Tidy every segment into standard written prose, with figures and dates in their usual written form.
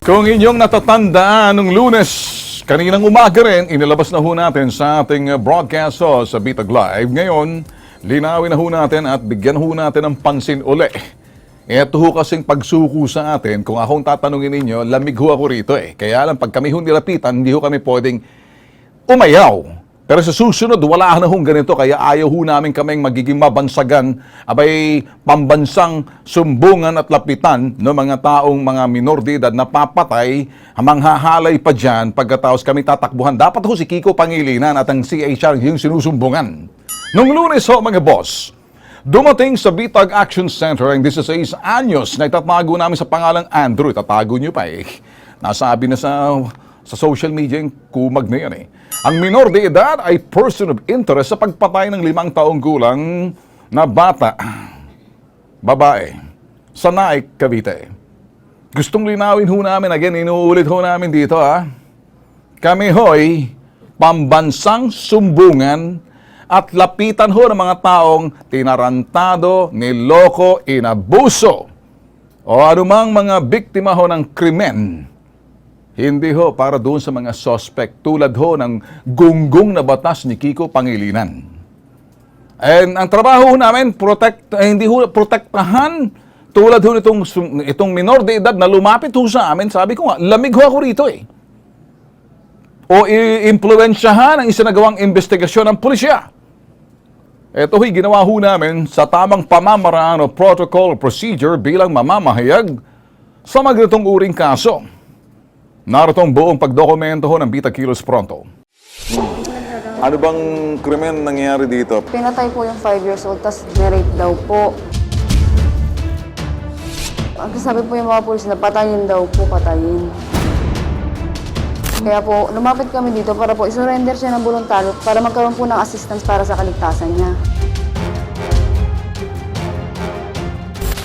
Kung inyong natatandaan nung Lunes, kaninang umaga rin, inilabas na ho natin sa ating broadcast sa Bitag Live. Ngayon, linawin na ho natin at bigyan ho natin ng pansin uli. Ito ho kasing pagsuko sa atin, kung akong tatanungin ninyo, lamig ho ako rito eh. Kaya lang, pag kami ho nilapitan, hindi ho kami pwedeng umayaw. Pero sa susunod, wala na hong ganito, kaya ayaw ho namin kaming magiging mabansagan, abay pambansang sumbungan at lapitan ng mga taong mga minor de edad na papatay, manghahalay pa dyan pagkatapos kami tatakbuhan. Dapat ho si Kiko Pangilinan at ang CHR yung sinusumbungan. Nung Lunes ho mga boss, dumating sa Bitag Action Center ang 16 anyos na itatago namin sa pangalang Andrew. Itatago nyo pa eh. Nasabi na sa social media yung kumag na yan eh. Ang minor de edad ay person of interest sa pagpatay ng 5 taong gulang na bata, babae, sa Naik, Cavite. Gustong linawin ho namin, again, inuulit ho namin dito ha. Kami ho'y pambansang sumbungan at lapitan ho ng mga taong tinarantado, niloko, inabuso o anumang mga biktima ho ng krimen. Hindi ho para doon sa mga suspect tulad ho ng gunggong na batas ni Kiko Pangilinan. And ang trabaho ho namin, hindi ho protektahan tulad ho itong minor de edad na lumapit ho sa amin. Sabi ko nga, lamig ho ako rito eh. O i-impluensyahan ang isinagawang investigasyon ng pulisya. Ito ho'y ginawa ho namin sa tamang pamamaraan o protocol procedure bilang mamamahayag sa mga ganitong uring kaso. Narito ang buong pagdokumento ho ng Bitag Kilos Pronto. Ano bang krimen nangyayari dito? Pinatay po yung 5 years old, tapos nirape daw po. Ang sabi po yung mga pulis na patayin daw po, patayin. Kaya po, lumapit kami dito para po isurrender siya ng voluntaryo para magkaroon po ng assistance para sa kaligtasan niya.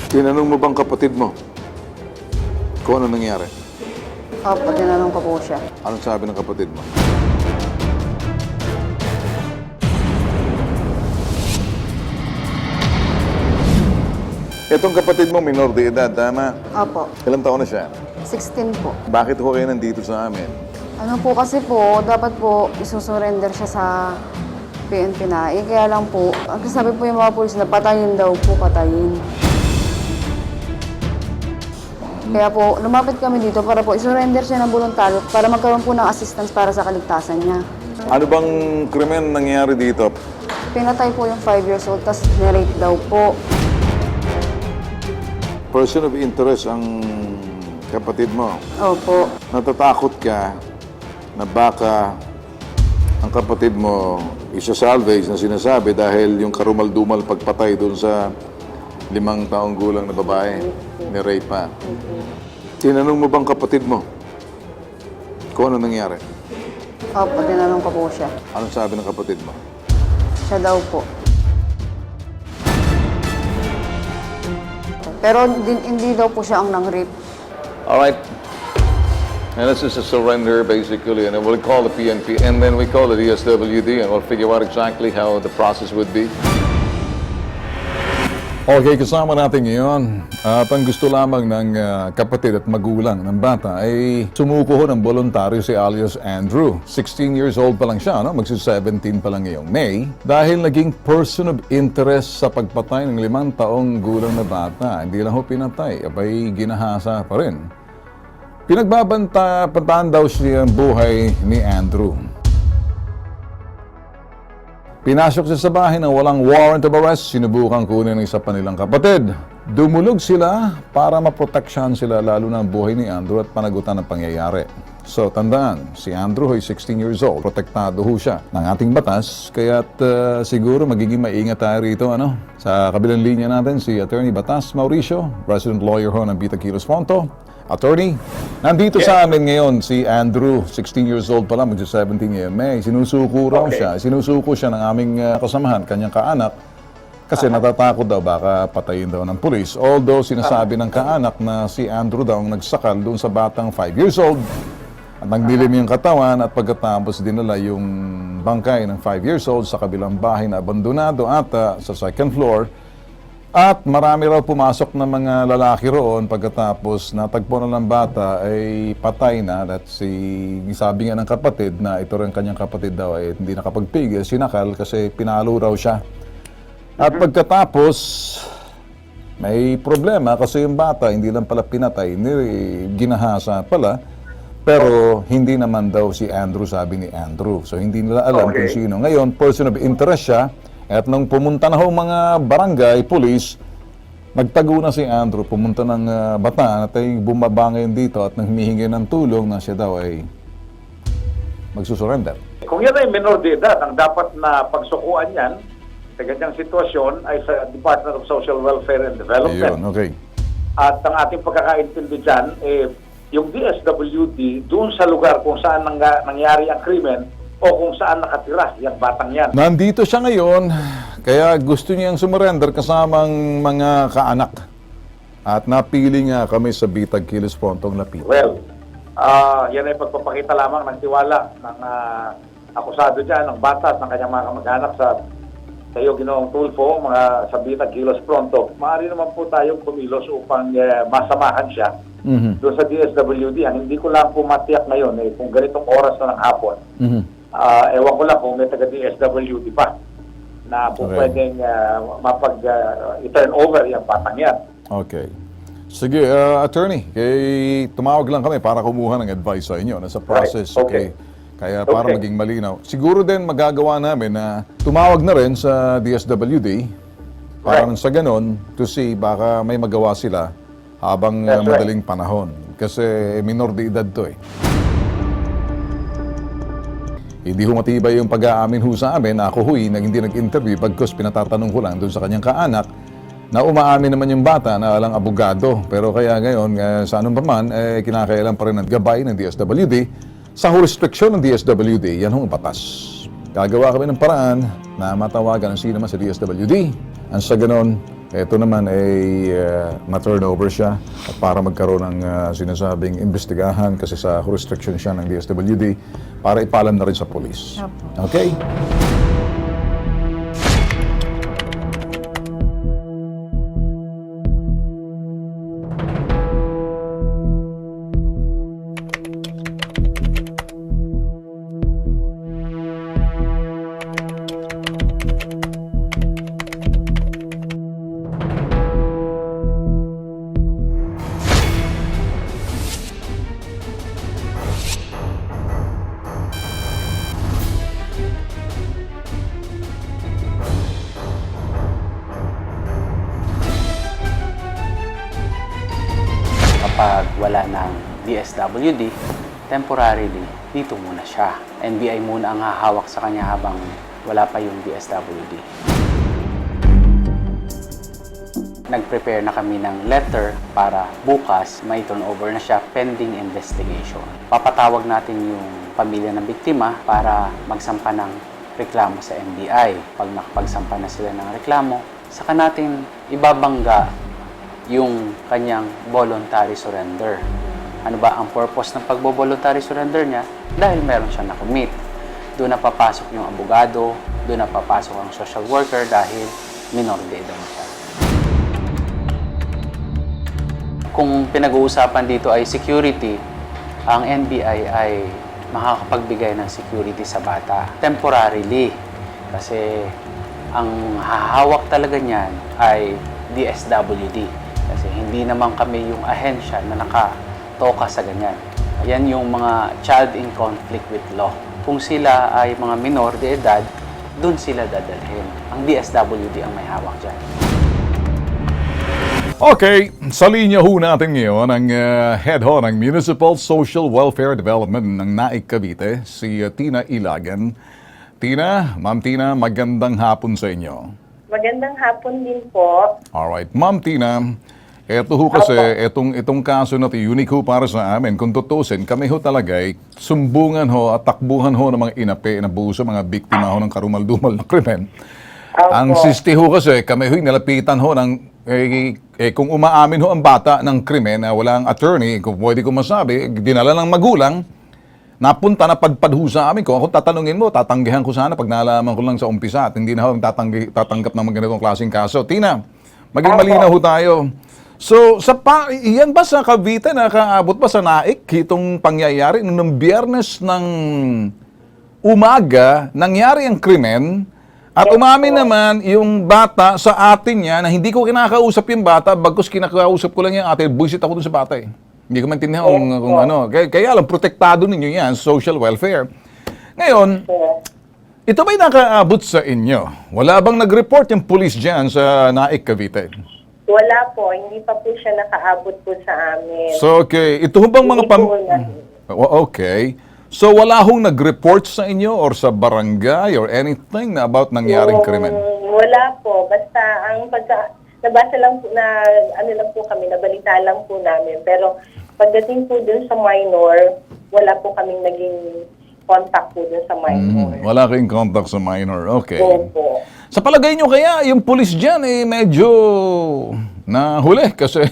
Tinanong mo bang kapatid mo kung ano nangyari? Opo, tinanong ko po siya. Anong sabi ng kapatid mo? Itong kapatid mo, minor de edad, tama? Opo, Ilang taon na siya? 16 po. Bakit ho kayo nandito sa amin? Ano po kasi po, dapat po isusurrender siya sa PNP na. Kaya lang po, ang sabi po yung mga pulis na patayin daw po, patayin. Kaya po, lumapit kami dito para po isurrender siya ng voluntaryo para magkaroon po ng assistance para sa kaligtasan niya. Ano bang krimen nangyayari dito? Pinatay po yung 5 years old, tapos nirape daw po. Person of interest ang kapatid mo. Opo. Natatakot ka na baka ang kapatid mo isa-salvage na sinasabi dahil yung karumal-dumal pagpatay doon sa 5 taong gulang na babae, ni-rape pa. Tinanong mo bang kapatid mo kung ano nangyari? Opo, tinanong ko po siya. Anong sabi ng kapatid mo? Siya daw po. Pero hindi daw po siya ang nang-rape. Alright. And this is a surrender basically, and then we'll call the PNP, and then we call the DSWD, and we'll figure out exactly how the process would be. Okay, kasama natin ngayon. At ang gusto lamang ng kapatid at magulang ng bata ay sumuko ho ng voluntaryo si alias Andrew. 16 years old pa lang siya, no? Magsi-17 pa lang ngayong May. Dahil naging person of interest sa pagpatay ng 5 taong gulang na bata. Hindi lang ho pinatay, abay ginahasa pa rin. Pinagbabantaan daw siya ang buhay ni Andrew. Pinasok siya sa bahay ng walang warrant of arrest, sinubukang kunin ng isa pa nilang kapatid. Dumulog sila para maproteksyahan sila lalo na ang buhay ni Andrew at panagutan ng pangyayari. So tandaan, si Andrew ay 16 years old. Protektado ho siya ng ating batas, kaya't siguro magiging maingat tayo rito. Sa kabilang linya natin si Attorney Batas Mauricio, Resident Lawyer ho ng Bitag Kilos Pronto. Attorney, nandito sa amin ngayon si Andrew, 16 years old pa lang, mag-17 ngayon. May sinusuko raw siya. Sinusuko siya ng aming kasamahan, kanyang kaanak, kasi natatakot daw baka patayin daw ng pulis. Although sinasabi ng kaanak na si Andrew daw ang nagsakal doon sa batang 5 years old at nagdilim yung katawan at pagkatapos dinala yung bangkay ng 5 years old sa kabilang bahay na abandonado ata sa second floor. At marami raw pumasok na mga lalaki roon pagkatapos natagpo na ng bata ay patay na at sabi nga ng kapatid na ito rin kanyang kapatid daw ay hindi nakapagpigil, sinakal kasi pinalo raw siya. At pagkatapos may problema kasi yung bata hindi lang pala pinatay, ginahasa pala. Pero hindi naman daw si Andrew, sabi ni Andrew. So hindi nila alam kung sino. Ngayon, person of interest siya. At nung pumunta na ho mga barangay, police, nagtago na si Andrew, pumunta ng Bataan at ay bumaba ngayon dito at nang humihingi ng tulong na siya daw ay magsusurrender. Kung yan ay minor de edad, ang dapat na pagsukuan yan sa ganyang sitwasyon ay sa Department of Social Welfare and Development. Ayun, okay. At ang ating pagkakaintindi dyan, yung DSWD doon sa lugar kung saan nangyari ang krimen o kung saan nakatira yung batang yan. Nandito siya ngayon, kaya gusto niyang sumurrender kasamang mga kaanak. At napili nga kami sa Bitag Kilos Frontong Lapid. Well, yan ay pagpapakita lamang ng tiwala ng akusado dyan, ng bata at ng kanyang mga kamag-anak sa iyo, Ginoong Tulfo, mga sa Bitag Kilos Fronto. Maaari naman po tayong kumilos upang masamahan siya doon sa DSWD. Hindi ko lang po matiyak ngayon kung ganitong oras na ng hapon. Ewan ko lang kung may taga-DSWD pa na po pwedeng i-turn over yung batang yan. Okay. Sige, attorney, tumawag lang kami para kumuha ng advice sa inyo nasa process. Right. Okay. Kaya para maging malinaw. Siguro din magagawa namin na tumawag na rin sa DSWD para sa ganon to see baka may magawa sila habang madaling panahon. Kasi minor de edad to eh. Hindi ho matibay yung pag-aamin ho sa amin na ako huy nang hindi nag-interview pagkos pinatatanong ko lang doon sa kanyang kaanak na umaamin naman yung bata na walang abogado. Pero kaya ngayon, sa anong paman, kinakailan pa rin ang gabay ng DSWD sa jurisdiction ng DSWD. Yan hong batas. Gagawa kami ng paraan na matawagan ang sino man sa DSWD. Ang sa ganon, ito naman ay ma-turnover siya at para magkaroon ng sinasabing investigahan kasi sa jurisdiction siya ng DSWD para ipalam na rin sa police. Okay? Kapag wala ng DSWD, temporarily, dito muna siya. NBI muna ang hahawak sa kanya habang wala pa yung DSWD. Nag-prepare na kami ng letter para bukas may turnover na siya pending investigation. Papatawag natin yung pamilya ng biktima para magsampa ng reklamo sa NBI. Pag nakapagsampa na sila ng reklamo, saka natin ibabangga yung kanyang voluntary surrender. Ano ba ang purpose ng pagbo-voluntary surrender niya? Dahil meron siyang nakumit. Doon na papasok yung abogado, doon na papasok ang social worker dahil minor de edad siya. Kung pinag-uusapan dito ay security, ang NBI ay makakapagbigay ng security sa bata temporarily. Kasi ang hahawak talaga niyan ay DSWD. Kasi hindi naman kami yung ahensya na nakatoka sa ganyan. Ayan yung mga child in conflict with law. Kung sila ay mga minor de edad, dun sila dadalhin. Ang DSWD ang may hawak dyan. Okay, sa linya ho natin ngayon ang head ho ng Municipal Social Welfare Development ng Naik Cavite, si Tina Ilagan. Tina, Ma'am Tina, magandang hapon sa inyo. Magandang hapon din po. Alright, Ma'am Tina, eto ho kasi, itong kaso na ito, unique ho para sa amin. Kung tutusin, kami ho talaga ay sumbungan ho at takbuhan ho ng mga inapi na buso, mga biktima ho ng karumal-dumal na krimen. Ang sisti ho kasi, kami ho nalapitan ho ng, kung umaamin ho ang bata ng krimen na walang attorney, kung pwede ko masabi, dinala ng magulang, napunta na padpad ho sa amin. Kung ako tatanungin mo, tatanggihan ko sana pag nalaman ko lang sa umpisa at hindi na ho tatanggap ng mga ganitong klaseng kaso. Tina, Maging Opo. malinaw ho tayo. So, iyan ba sa Cavite, nakaabot ba sa Naik itong pangyayari? Nung Biyernes ng umaga, nangyari ang krimen, at umamin naman yung bata sa atin niya na hindi ko kinakausap yung bata, bagkus kinakausap ko lang yung ate, buisit ako dun sa bata eh. Hindi ko maintindihan kung ano. Kaya lang, protektado ninyo yan, social welfare. Ngayon, ito ba'y nakaabot sa inyo? Wala bang nag-report yung police dyan sa Naik, Cavite? Wala po, hindi pa po siya nakaabot po sa amin. So, okay. Ito ho bang mga Hindi po na- Okay. So, wala hong nag-report sa inyo or sa barangay or anything na about nangyaring krimen? Wala po, basta ang nabasa lang po na, ano lang po kami, nabalita lang po namin. Pero pagdating po dun sa minor, wala po kaming naging contact po dun sa minor. Wala kayong contact sa minor. Okay. Opo. Sa palagay nyo kaya, yung police dyan medyo nahuli kasi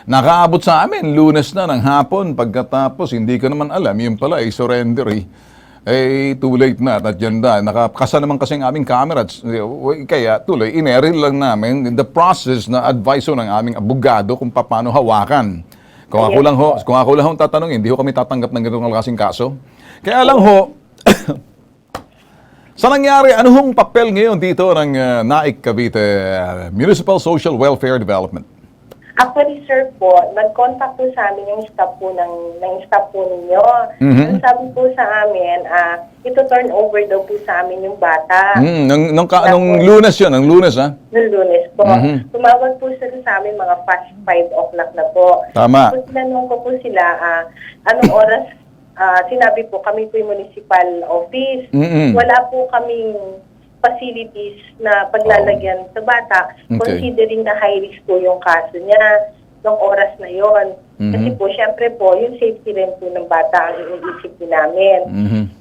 nakaabot sa amin, Lunes na ng hapon, pagkatapos hindi ko naman alam, yun pala surrender too late na at dyan na. Nakakasa naman kasi ang aming camera, kaya tuloy, ineril lang namin in the process na advice ng aming abogado kung paano hawakan. Kung ako lang ho tatanungin, hindi ho kami tatanggap ng ganitong klaseng kaso. Kaya lang ho, sa nangyari, ano hong papel ngayon dito ng Naik Cavite Municipal Social Welfare Development? Actually, sir po, nag-contact po sa amin yung staff po ng staff po ninyo. Ang sabi po sa amin, ito turn over daw po sa amin yung bata. Nung Lunes yun, ng Lunes ha? Noong Lunes po. Tumawag po sila sa amin mga past 5 o'clock na po. Tama. Tapos tinanong ko po sila, anong oras, sinabi po kami po yung municipal office. Wala po kaming facilities na paglalagyan sa bata, Okay. considering na high risk po yung kaso niya ng oras na yon. Kasi po, syempre po, yung safety rin po ng bata ang iniisip din namin.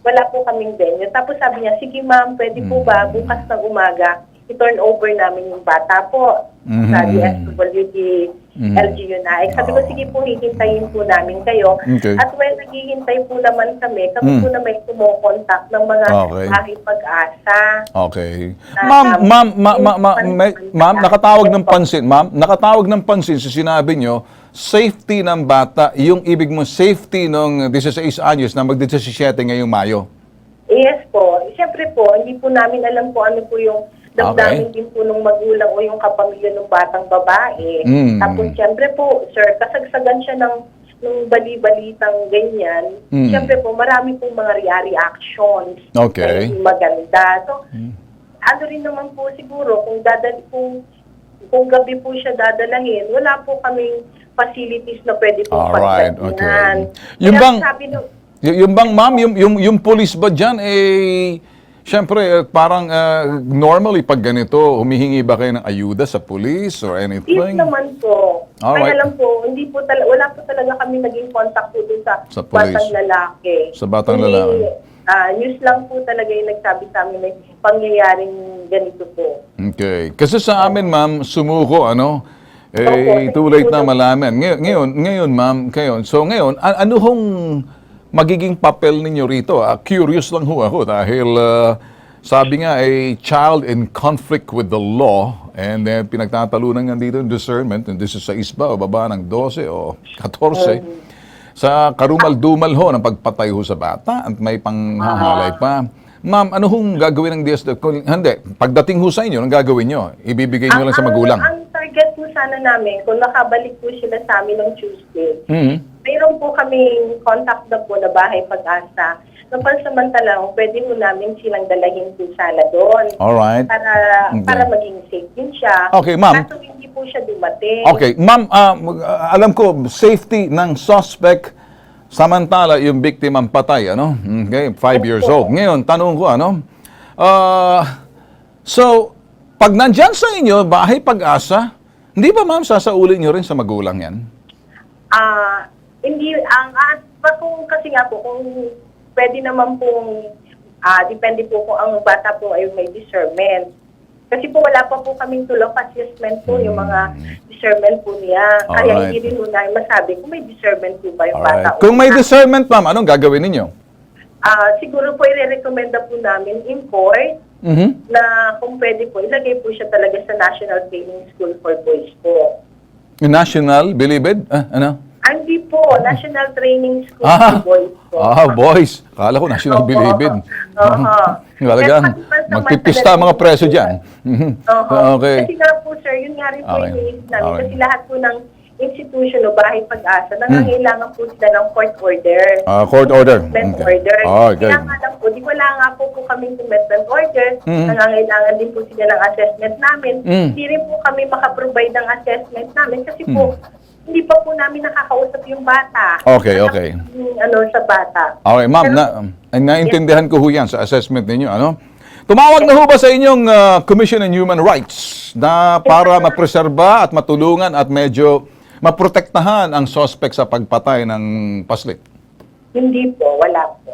Wala po kaming venue. Tapos sabi niya, sige ma'am, pwede po ba bukas ng umaga, i-turn over namin yung bata po sa DSWD, LGU Naik. Sabi ko, sige po, hihintayin po namin kayo. Okay. At when naghihintay po naman kami po na may kumokontak ng mga Okay. bahay pag-asa. Okay. Ma'am, nakatawag ng pansin. Ma'am, nakatawag ng pansin sa sinabi nyo, safety ng bata, yung ibig mo safety ng 16 anyos na mag-17 ngayong Mayo. Yes po. Siyempre po, hindi po namin alam po ano po yung damdamin din po ng magulang o yung kapamilya ng batang babae. Tapos siyempre po, sir, kasagsagan siya ng bali-balitang ganyan. Siyempre po, marami pong mga reactions. Okay. Na hindi maganda. So, ano rin naman po siguro, kung gabi po siya dadalahin, wala po kaming facilities na pwede pong Alright, pagdatingan. okay. Yung Kaya bang- sabi Yung bang ma'am, yung police ba dyan, siyempre, parang normally pag ganito, humihingi ba kayo ng ayuda sa police or Yes anything? naman po. Alright. Kaya lang po, wala po talaga kami naging contact po dun sa Sa police. batang lalaki. Sa batang Hindi, lalaki. News lang po talaga yung nagsabi sa amin na pangyayaring ganito po. Okay. Kasi sa amin, ma'am, sumuko, Opo, too late na malaman. Ngayon, ma'am, ngayon, ano hong magiging papel ninyo rito? Curious lang ho ako dahil sabi nga child in conflict with the law and pinagtatalunan nga dito yung discernment, and this is sa isba o baba ng 12 o 14. Sa karumal-dumal ho ng pagpatay ho sa bata at may panghahalay pa. Ma'am, ano hong gagawin ng DSWD? Hindi, pagdating ho sa inyo, anong gagawin nyo? Ibibigay nyo lang sa magulang? Ang target po sana namin, kung nakabalik po sila sa amin ng Tuesday, mayroon po kaming contact na po na bahay pag-asa. So, pansamantala, pwede mo namin silang dalahin po sana doon. Alright. Para maging safe din siya. Okay, ma'am. Kaso hindi po siya dumating. Okay, ma'am, alam ko, safety ng suspect, samantala yung victim ang patay, Okay, 5 years old. Ngayon, tanong ko, so, pag nandyan sa inyo, bahay pag-asa, hindi ba ma'am sasaulin nyo rin sa magulang yan? Hindi, kung kasi nga po, kung pwede naman pong, depende po kung ang bata po ay may discernment. Kasi po wala pa po kaming tulong assessment po yung mga discernment po niya. Kaya Alright. hindi rin mo na masabi kung may discernment po ba yung Alright. bata. Kung may discernment, ma'am, anong gagawin ninyo? Siguro po i-recommenda po namin import na kung pwede po, ilagay po siya talaga sa National Training School for Boys po. National, Bilibid? Ano? Hindi po, National Training School Ah, for Boys po. boys. Kala ko National Opo. Bilibid. Oho. Talagang Pero pati magpipista ang mga preso dyan. Oho. Okay. Kasi nga po, sir, yun nga rin po Okay. yung iniisip namin. Okay. Kasi lahat po ng institution o bahay pag-asa, nangangailangan po sila ng court order. Court order. Commitment Okay. order. Okay. Kaya nga lang po, wala nga po kaming commitment order. Nangangailangan din po sila ng assessment namin. Hindi rin po kami makaprovide ng assessment namin kasi po, hindi pa po namin nakakausap yung bata. Okay, okay. Sa bata. Okay, ma'am, naintindihan ko ho yan sa assessment ninyo. Ano? Tumawag na ho ba sa inyong Commission on Human Rights na para mapreserba at matulungan at medyo maprotektahan ang suspect sa pagpatay ng paslit? Hindi po, wala po.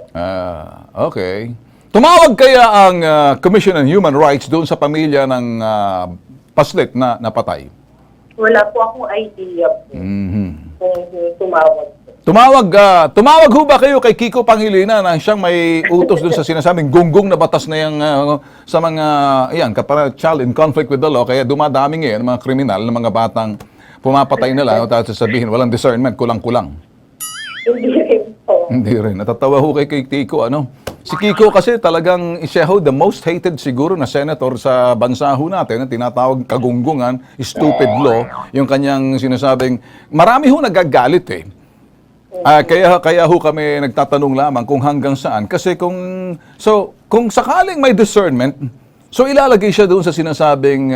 Okay. Tumawag kaya ang Commission on Human Rights doon sa pamilya ng paslit na napatay? Wala po akong idea po kung tumawag po. Tumawag ho ba kayo kay Kiko Pangilinan na siyang may utos doon sa sinasabing gunggong na batas na yung sa mga kapara child in conflict with the law, kaya dumadami ngayon mga kriminal ng mga batang pumapatay nila, tapos sasabihin walang discernment, kulang-kulang. Hindi rin po. Hindi rin. Natatawa ho kay Kiko, ano? Si Kiko kasi talagang siya ho the most hated siguro na senator sa bansa ho natin, na tinatawag kagunggungan, stupid law, yung kanyang sinasabing, marami ho nagagalit eh. Kaya ho kami nagtatanong lamang kung hanggang saan. Kasi kung sakaling may discernment, so ilalagay siya doon sa sinasabing,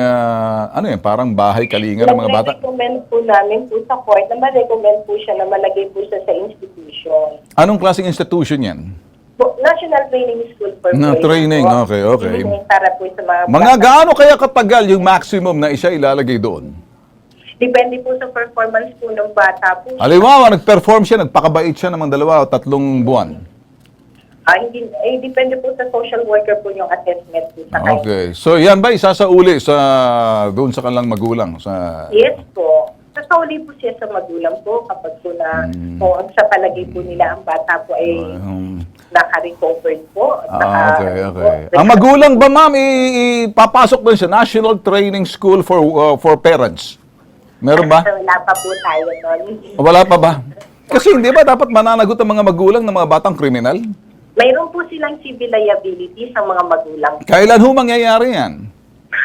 parang bahay kalinga ng mga bata. Nag-recommend po namin po sa court na ma-recommend po siya na malagay po siya sa institution. Anong klaseng institution yan? National Training School for Na Boys. training, po. okay. Para po sa mga Mga gaano kaya katagal yung maximum na siya ilalagay doon? Depende po sa performance po ng bata po. Halimbawa, nag-perform siya, nagpakabait siya ng 2 o 3 buwan. Depende po sa social worker po yung assessment po sa kanya. Okay. So yan ba isasauli doon sa kanilang magulang? Yes po. Sasauli po siya sa magulang po kapag po kung sa palagay po nila ang bata po ay naka-recovered po. Okay. Ang magulang ba, ma'am, ipapasok doon sa National Training School for Parents? Meron ba? Wala pa po tayo nun. Wala pa ba? Kasi hindi ba dapat mananagot ang mga magulang ng mga batang kriminal? Mayroon po silang civil liability sa mga magulang. Kailan ho mangyayari yan?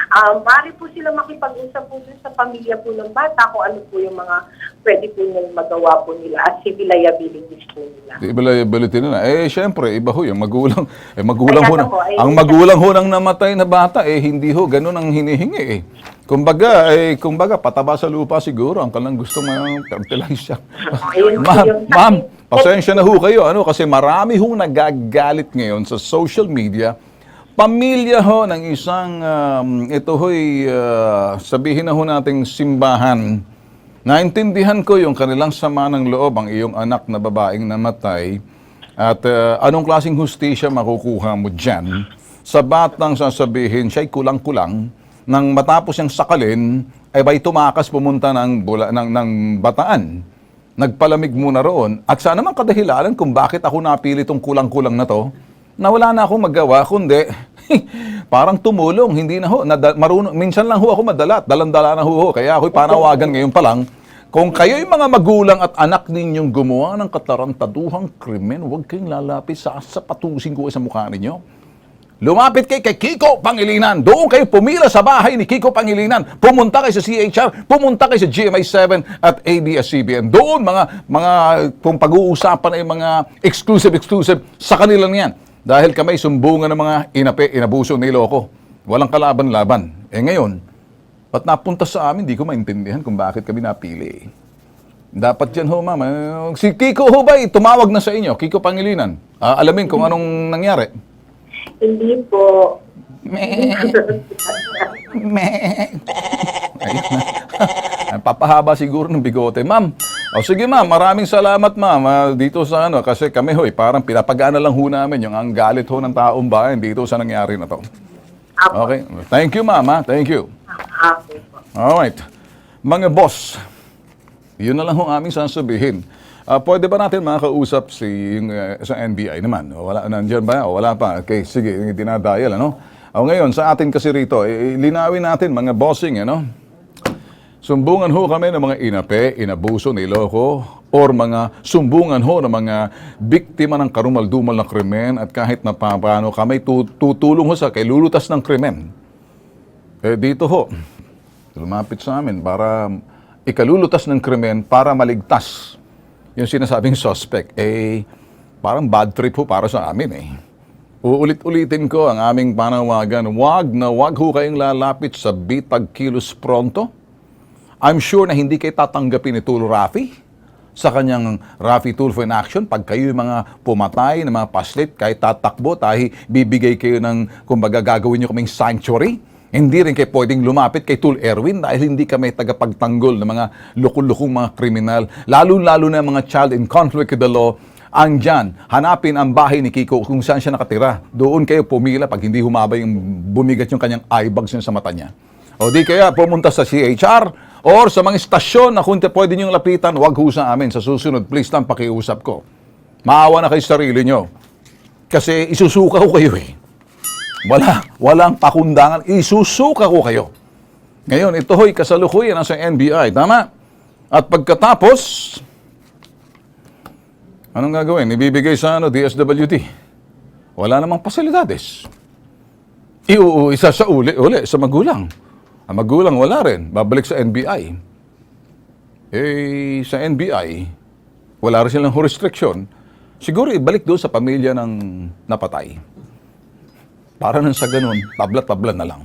Maaari po sila makipag-usap po dun sa pamilya po ng bata kung ano po yung mga pwede po nilang magawa po nila as civil liabilities po nila. Liability nila. Siyempre, iba ho yung magulang. Magulang ho Kaya ako, ang magulang ho ng namatay na bata, hindi ho, ganun ang hinihingi eh. Kumbaga, pataba sa lupa siguro. Ang kalang gusto fertilize siya. Ayun po yun. Ma'am, pasensya na ho kayo. Kasi marami hong nagagalit ngayon sa social media. Pamilya ho ng isang, sabihin na ho nating simbahan. Naintindihan ko yung kanilang sama ng loob, ang iyong anak na babaeng namatay. At anong klaseng hustisya makukuha mo dyan sa batang sasabihin siya'y kulang-kulang nang matapos siyang sakalin, ay ba'y tumakas pumunta ng Bataan. Nagpalamig muna roon. At saan naman kadahilanan kung bakit ako napili itong kulang-kulang na to, na wala na akong magawa, kundi parang tumulong, hindi na ho. Minsan lang ho ako madalat, dalandala na ho. Kaya ako'y panawagan ngayon pa lang, kung kayo'y mga magulang at anak ninyong gumawa ng katarantaduhang krimen, huwag kayong lalapit sa patusin ko sa mukha ninyo. Lumapit kay Kiko Pangilinan. Doon kayo pumila sa bahay ni Kiko Pangilinan. Pumunta kayo sa CHR, pumunta kayo sa GMA7 at ABS-CBN. Doon kung pag-uusapan ay mga exclusive sa kanila niyan. Dahil kami sumbungan ng mga inabuso, niloko. Walang kalaban-laban. Ngayon, ba't napunta sa amin, di ko maintindihan kung bakit kami napili. Dapat yan ho, ma'am. Si Kiko ho ba, tumawag na sa inyo, Kiko Pangilinan. Alamin kung anong nangyari. Hindi po. Papahaba siguro ng bigote. Ma'am, sige ma'am, maraming salamat ma'am dito sa kasi kami parang pinapagana lang ho namin yung ang galit ho ng taong bayan dito sa nangyari na to. Okay, thank you ma'am. Thank you. Okay po. Alright. Mga boss, yun na lang ho aming sasabihin. Pwede ba natin makakausap sa NBI naman? Nandiyan ba? O wala pa? Okay, sige, dinadial, Ngayon, sa atin kasi rito, linawin natin mga bossing, Sumbungan ho kami ng mga inape, inabuso, niloko, or mga sumbungan ho ng mga biktima ng karumal-dumal na krimen at kahit na paano kami tutulong ho sa kailulutas ng krimen. Dito ho, lumapit sa amin para ikalulutas ng krimen para maligtas yung sinasabing suspect. Parang bad trip ho para sa amin Uulit-ulitin ko ang aming panawagan, wag ho kayong lalapit sa Bitag Kilos Pronto. I'm sure na hindi kayo tatanggapin ni Tulfo Rafi sa kanyang Rafi Tulfo in action. Pag kayo yung mga pumatay, ng mga paslit, kahit tatakbo, bibigay kayo ng, kumbaga, gagawin nyo kaming sanctuary. Hindi rin kayo pwedeng lumapit kay Tul Erwin dahil hindi kami tagapagtanggol ng mga lukul-lukong mga kriminal. Lalo-lalo na mga child in conflict with the law. Andyan, hanapin ang bahay ni Kiko kung saan siya nakatira. Doon kayo pumila pag hindi humabay yung bumigat yung kanyang eye bags sa mata niya. O di kaya pumunta sa CHR or sa mga istasyon na kung pwede niyong lapitan, wag ho sa amin. Sa susunod, please lang pakiusap ko. Maawa na kayo sa sarili niyo. Kasi isusuka ko kayo Walang pakundangan. Isusuka ko kayo. Ngayon, ito ho'y kasalukuyan sa NBI. Tama? At pagkatapos, anong gagawin? Ibibigay sa DSWD. Wala namang pasilidades. Iuisa sa uli sa magulang. Ang magulang wala rin. Babalik sa NBI. Sa NBI, wala rin silang restriction. Siguro ibalik doon sa pamilya ng napatay. Para nang sa ganun, tabla-tabla na lang.